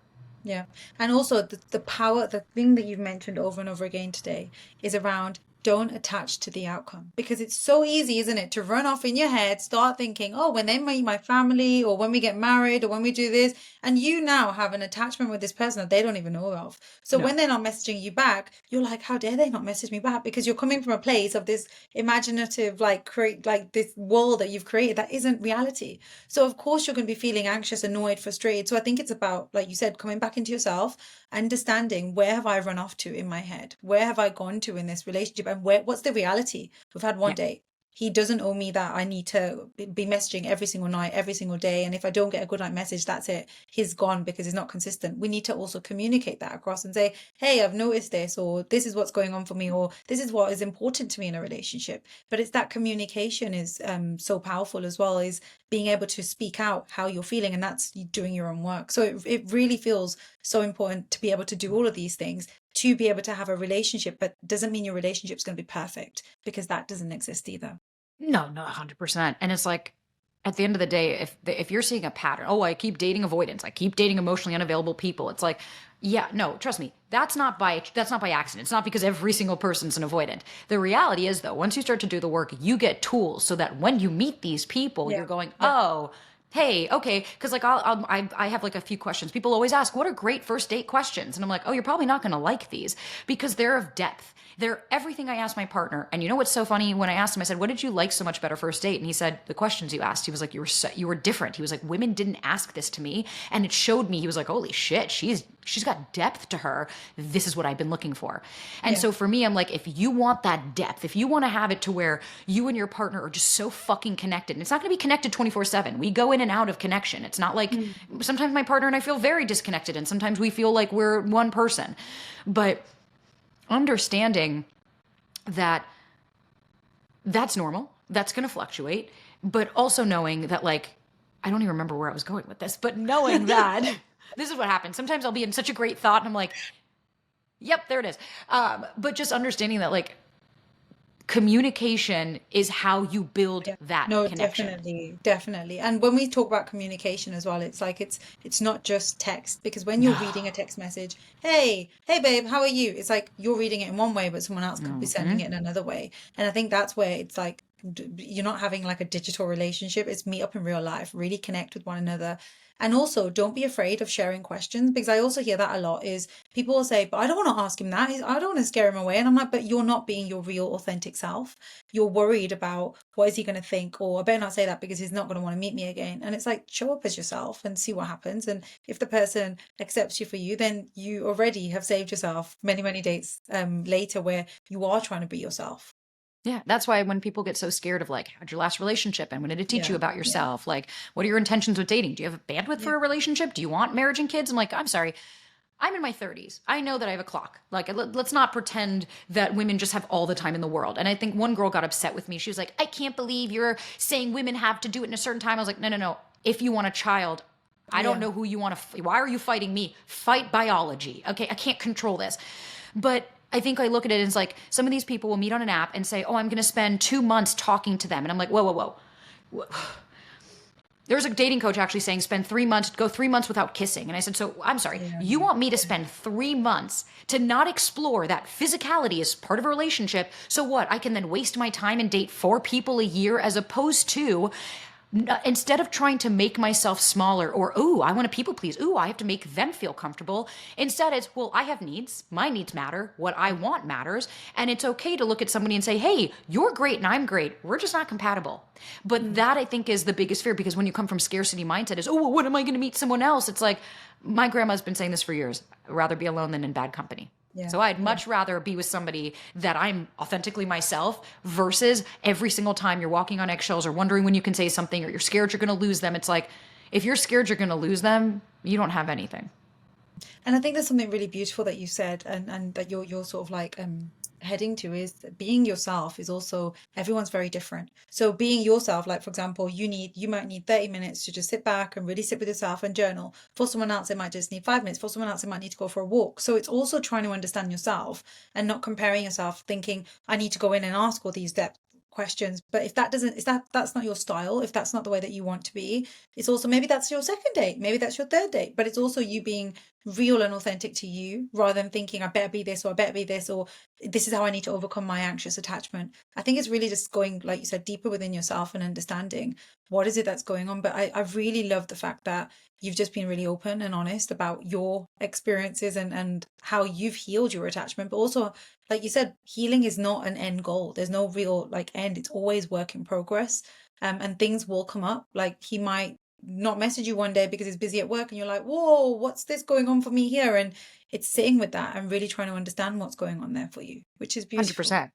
Yeah. And also the power, the thing that you've mentioned over and over again today is around don't attach to the outcome because it's so easy, isn't it, to run off in your head, start thinking, oh, when they meet my family or when we get married or when we do this, and you now have an attachment with this person that they don't even know of. So No. when they're not messaging you back, you're like, how dare they not message me back? Because you're coming from a place of this imaginative, like create like this world that you've created that isn't reality. So of course you're going to be feeling anxious, annoyed, frustrated. So I think it's about, like you said, coming back into yourself, understanding where have I run off to in my head? Where have I gone to in this relationship? And what's the reality? We've had one Yeah. date. He doesn't owe me that. I need to be messaging every single night, every single day. And if I don't get a good night message, that's it. He's gone because he's not consistent. We need to also communicate that across and say, hey, I've noticed this, or this is what's going on for me, or this is what is important to me in a relationship. But it's that communication is so powerful as well, is being able to speak out how you're feeling. And that's doing your own work. So it really feels so important to be able to do all of these things to be able to have a relationship, but doesn't mean your relationship's going to be perfect because that doesn't exist either. No, no, 100%. And it's like, at the end of the day, if you're seeing a pattern, oh, I keep dating avoidance, I keep dating emotionally unavailable people. It's like, yeah, no, trust me, that's not by accident. It's not because every single person's an avoidant. The reality is, though, once you start to do the work, you get tools so that when you meet these people, Yeah. you're going, Yeah. oh, hey, okay, because like I have like a few questions. People always ask, what are great first date questions? And I'm like, oh, you're probably not going to like these because they're of depth. They're everything I asked my partner. And you know what's so funny? When I asked him, I said, what did you like so much about our first date? And he said, the questions you asked. He was like, you were different. He was like, women didn't ask this to me. And it showed me, he was like, holy shit, she's got depth to her. This is what I've been looking for. And Yeah. so for me, I'm like, if you want that depth, if you want to have it to where you and your partner are just so fucking connected, and it's not going to be connected 24/7. We go in and out of connection. It's not like sometimes my partner and I feel very disconnected, and sometimes we feel like we're one person. But understanding that that's normal, that's going to fluctuate, but also knowing that, like, I don't even remember where I was going with this, but knowing that this is what happens. Sometimes I'll be in such a great thought and I'm like, yep, there it is. But just understanding that, like, communication is how you build Yeah. that No, connection. definitely. And when we talk about communication as well, it's like it's not just text, because when you're No. reading a text message, hey babe, how are you? It's like you're reading it in one way, but someone else could be sending Hmm. it in another way. And I think that's where it's like you're not having like a digital relationship. It's meet up in real life, really connect with one another. And also don't be afraid of sharing questions, because I also hear that a lot is people will say, but I don't want to ask him that. I don't want to scare him away. And I'm like, but you're not being your real authentic self. You're worried about what is he going to think, or I better not say that because he's not going to want to meet me again. And it's like, show up as yourself and see what happens. And if the person accepts you for you, then you already have saved yourself many, many dates later where you are trying to be yourself. Yeah, that's why when people get so scared of like, how'd your last relationship and what did it teach you Yeah, about yeah, yourself? Like, what are your intentions with dating? Do you have bandwidth yeah, for a relationship? Do you want marriage and kids? I'm like, I'm sorry. I'm in my 30s. I know that I have a clock. Like, let's not pretend that women just have all the time in the world. And I think one girl got upset with me. She was like, I can't believe you're saying women have to do it in a certain time. I was like, no, no, no. If you want a child, I don't yeah. know who you want to. Why are you fighting me? Fight biology. Okay, I can't control this. But I think I look at it as like some of these people will meet on an app and say, oh, I'm going to spend 2 months talking to them. And I'm like, whoa, whoa, whoa. There's a dating coach actually saying spend 3 months, go 3 months without kissing. And I said, so I'm sorry, Yeah, you want me to spend 3 months to not explore that physicality as part of a relationship? So what? I can then waste my time and date 4 people a year as opposed to instead of trying to make myself smaller or, ooh, I want to people please, ooh, I have to make them feel comfortable. Instead, it's, well, I have needs. My needs matter. What I want matters. And it's okay to look at somebody and say, hey, you're great and I'm great. We're just not compatible. But mm, that I think is the biggest fear, because when you come from scarcity mindset is, oh, well, when am I going to meet someone else? It's like, my grandma's been saying this for years. I'd rather be alone than in bad company. yeah, So I'd yeah. much rather be with somebody that I'm authentically myself versus every single time you're walking on eggshells or wondering when you can say something or you're scared you're going to lose them. It's like, if you're scared you're going to lose them, you don't have anything. And I think there's something really beautiful that you said, and that you're sort of like heading to, is that being yourself is also, everyone's very different. So being yourself, like for example, you might need 30 minutes to just sit back and really sit with yourself and journal. For someone else, it might just need 5 minutes. For someone else, it might need to go for a walk. So it's also trying to understand yourself and not comparing yourself, thinking I need to go in and ask all these depth questions. But if that doesn't, is that's not your style, if that's not the way that you want to be, it's also, maybe that's your second date, maybe that's your third date, but it's also you being real and authentic to you, rather than thinking I better be this, or I better be this, or this is how I need to overcome my anxious attachment. I think it's really just going, like you said, deeper within yourself and understanding what is it that's going on. But I really love the fact that you've just been really open and honest about your experiences and how you've healed your attachment. But also, like you said, healing is not an end goal. There's no real like end. It's always work in progress. And things will come up. Like he might not message you one day because he's busy at work, and you're like, whoa, what's this going on for me here? And it's sitting with that and really trying to understand what's going on there for you, which is beautiful. 100%.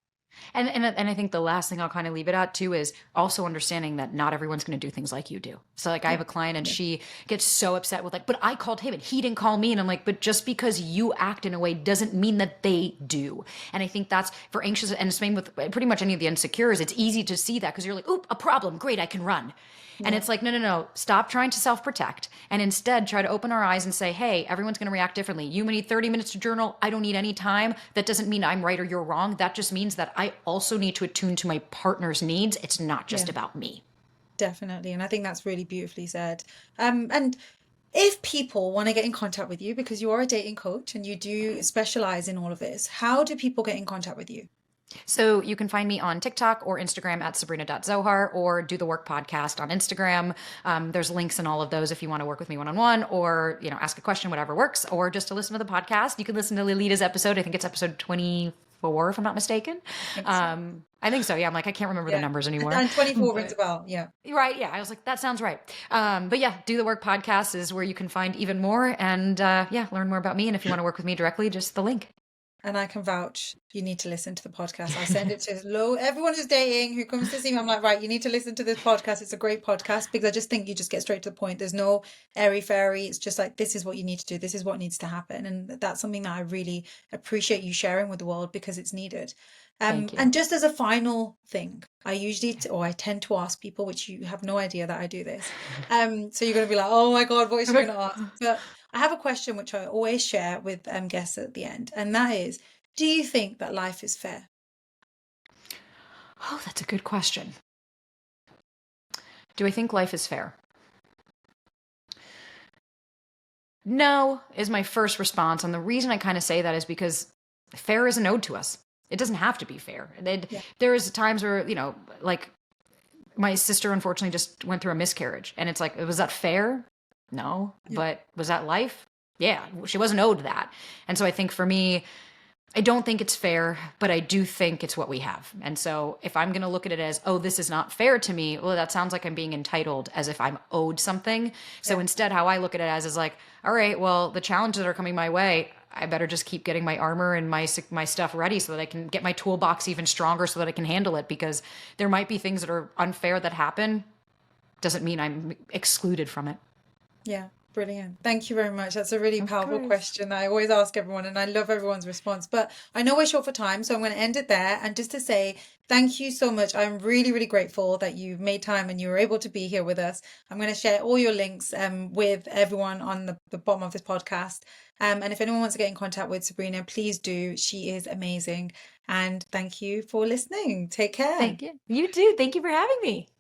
And I think the last thing I'll kind of leave it at too is also understanding that not everyone's going to do things like you do. So like I have Yeah, a client and yeah, she gets so upset with like, but I called him and he didn't call me. And I'm like, but just because you act in a way doesn't mean that they do. And I think that's for anxious, and same with pretty much any of the insecures. It's easy to see that because you're like, oop, a problem. Great, I can run. And yeah, it's like, no, no, no, stop trying to self protect and instead try to open our eyes and say, hey, everyone's going to react differently. You need 30 minutes to journal. I don't need any time. That doesn't mean I'm right or you're wrong. That just means that I also need to attune to my partner's needs. It's not just yeah, about me. definitely. And I think that's really beautifully said. And if people want to get in contact with you, because you are a dating coach and you do specialize in all of this, how do people get in contact with you? So you can find me on TikTok or Instagram at sabrina.zohar, or Do the Work podcast on Instagram. There's links in all of those if you want to work with me one-on-one, or, ask a question, whatever works, or just to listen to the podcast. You can listen to Lalita's episode. I think it's episode 24, if I'm not mistaken. I think so. I think so. Yeah. I'm like, I can't remember the Yeah. numbers anymore, And 24 rings but a bell. Yeah. right. Yeah. I was like, that sounds right. But yeah, Do the Work podcast is where you can find even more and, yeah, learn more about me. And if you want to work with me directly, just the link. And I can vouch, you need to listen to the podcast. I send it to everyone who's dating, who comes to see me. I'm like, right, you need to listen to this podcast. It's a great podcast, because I just think you just get straight to the point. There's no airy fairy. It's just like, this is what you need to do. This is what needs to happen. And that's something that I really appreciate you sharing with the world, because it's needed. Thank you. And just as a final thing, I tend to ask people, which you have no idea that I do this. So you're going to be like, oh my God, what is she going to ask? But I have a question which I always share with guests at the end, and that is, do you think that life is fair? Oh, that's a good question. Do I think life is fair? No, is my first response. And the reason I kind of say that is because fair is an ode to us. It doesn't have to be fair. Yeah. There is times where, like my sister unfortunately just went through a miscarriage. And it's like, was that fair? No. Yeah. But was that life? Yeah, she wasn't owed that. And so I think for me, I don't think it's fair, but I do think it's what we have. And so if I'm going to look at it as, oh, this is not fair to me, well, that sounds like I'm being entitled as if I'm owed something. So Yeah. instead, how I look at it as is like, all right, well, the challenges that are coming my way, I better just keep getting my armor and my stuff ready so that I can get my toolbox even stronger so that I can handle it, because there might be things that are unfair that happen. Doesn't mean I'm excluded from it. Yeah, brilliant. Thank you very much. That's a really Of powerful course. question that I always ask everyone, and I love everyone's response. But I know we're short for time, so I'm going to end it there. And just to say thank you so much. I'm really, really grateful that you made time and you were able to be here with us. I'm going to share all your links with everyone on the bottom of this podcast. And if anyone wants to get in contact with Sabrina, please do. She is amazing. And thank you for listening. Take care. Thank you. You too. Thank you for having me.